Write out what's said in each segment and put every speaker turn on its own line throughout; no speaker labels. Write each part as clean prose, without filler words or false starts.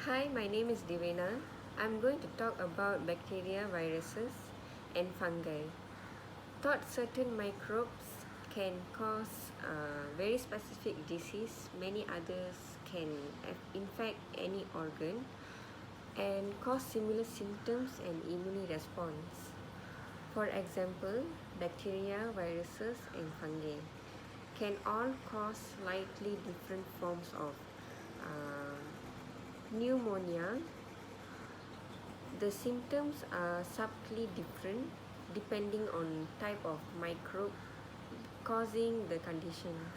Hi, my name is Divena. I'm going to talk about bacteria, viruses, and fungi. Thought certain microbes can cause very specific disease, many others can infect any organ and cause similar symptoms and immune response. For example, bacteria, viruses, and fungi can all cause slightly different forms of pneumonia. The symptoms are subtly different depending on type of microbe causing the conditions.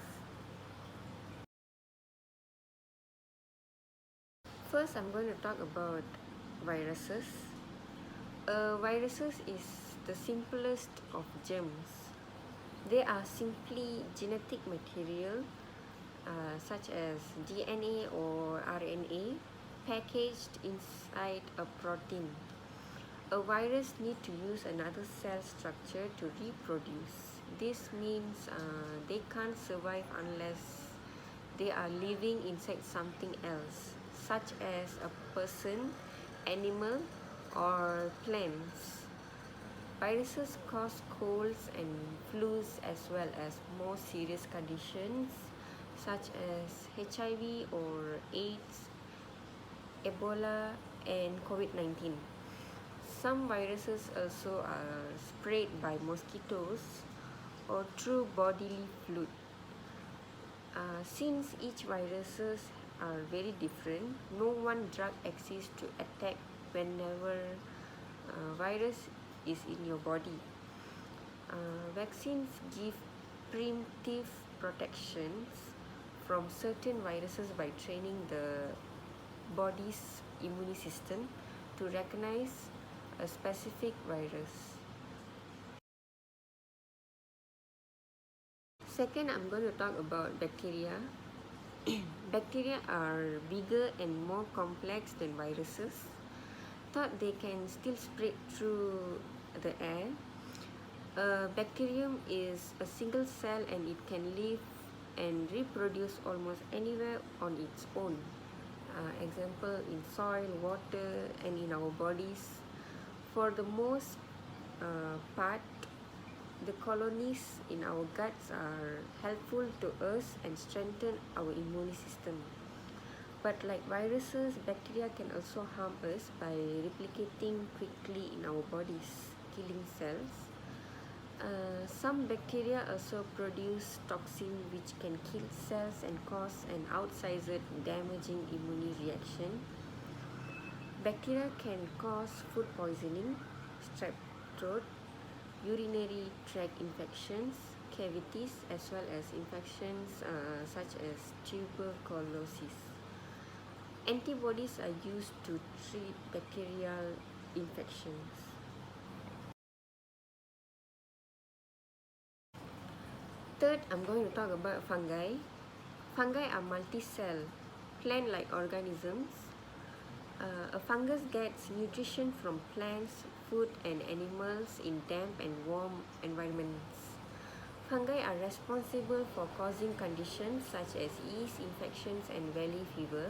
First, I'm going to talk about viruses. Viruses is the simplest of germs. They are simply genetic material such as DNA or RNA packaged inside a protein. A virus needs to use another cell structure to reproduce. This means they can't survive unless they are living inside something else, such as a person, animal, or plants. Viruses cause colds and flus as well as more serious conditions such as HIV or AIDS, Ebola, and COVID-19. Some viruses also are spread by mosquitoes or through bodily fluid. Since each viruses are very different, no one drug exists to attack whenever virus is in your body. Vaccines give preemptive protections from certain viruses by training the body's immune system to recognize a specific virus. Second, I'm going to talk about bacteria. Bacteria are bigger and more complex than viruses. Thought they can still spread through the air. A bacterium is a single cell and it can live and reproduce almost anywhere on its own. Example, in soil, water, and in our bodies. For the most part, the colonies in our guts are helpful to us and strengthen our immune system. But like viruses, bacteria can also harm us by replicating quickly in our bodies, killing cells. Some bacteria also produce toxin which can kill cells and cause an outsized damaging immune reaction. Bacteria can cause food poisoning, strep throat, urinary tract infections, cavities, as well as infections such as tuberculosis. Antibodies are used to treat bacterial infections. Third, I'm going to talk about fungi. Fungi are multi-cell, plant-like organisms. A fungus gets nutrition from plants, food, and animals in damp and warm environments. Fungi are responsible for causing conditions such as yeast infections and valley fever.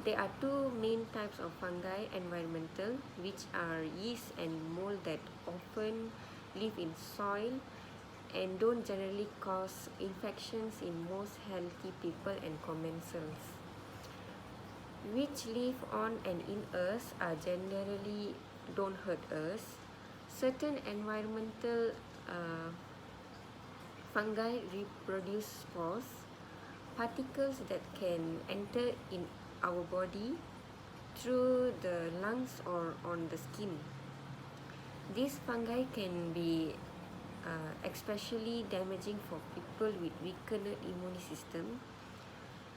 There are two main types of fungi: environmental, which are yeast and mold that often live in soil and don't generally cause infections in most healthy people and commensals, which live on and in us are generally don't hurt us. Certain environmental fungi reproduce spores, particles that can enter in our body through the lungs or on the skin. These fungi can be especially damaging for people with weakened immune system,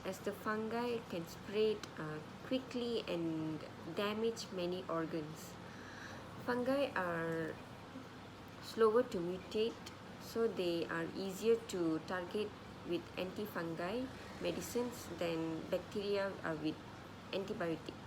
as the fungi can spread quickly and damage many organs. Fungi are slower to mutate, so they are easier to target with antifungi medicines than bacteria with antibiotics.